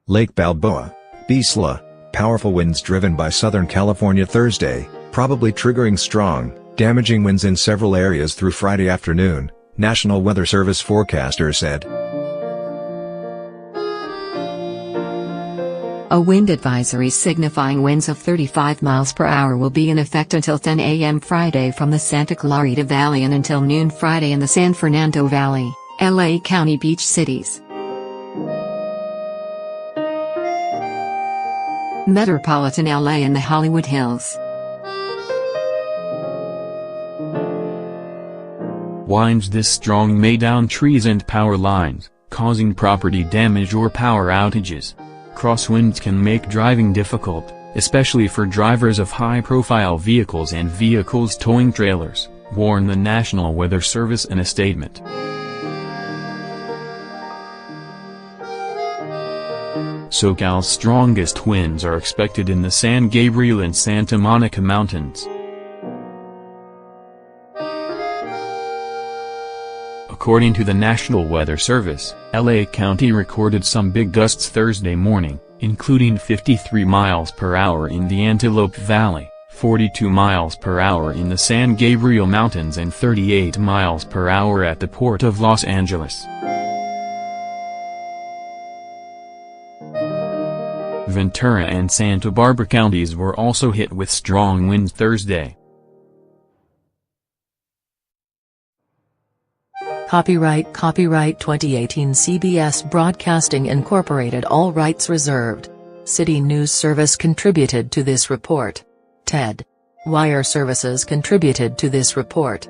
Lake Balboa, Bisla. Powerful winds driven by Southern California Thursday, probably triggering strong, damaging winds in several areas through Friday afternoon, National Weather Service forecaster said. A wind advisory signifying winds of 35 miles per hour will be in effect until 10 a.m. Friday from the Santa Clarita Valley and until noon Friday in the San Fernando Valley, LA County beach cities. Metropolitan LA and the Hollywood Hills. Winds this strong may down trees and power lines, causing property damage or power outages. Crosswinds can make driving difficult, especially for drivers of high-profile vehicles and vehicles towing trailers, warned the National Weather Service in a statement. SoCal's strongest winds are expected in the San Gabriel and Santa Monica Mountains. According to the National Weather Service, LA County recorded some big gusts Thursday morning, including 53 miles per hour in the Antelope Valley, 42 miles per hour in the San Gabriel Mountains and 38 miles per hour at the Port of Los Angeles. Ventura and Santa Barbara counties were also hit with strong winds Thursday. Copyright 2018 CBS Broadcasting Incorporated, all rights reserved. City News Service contributed to this report. Ted Wire Services contributed to this report.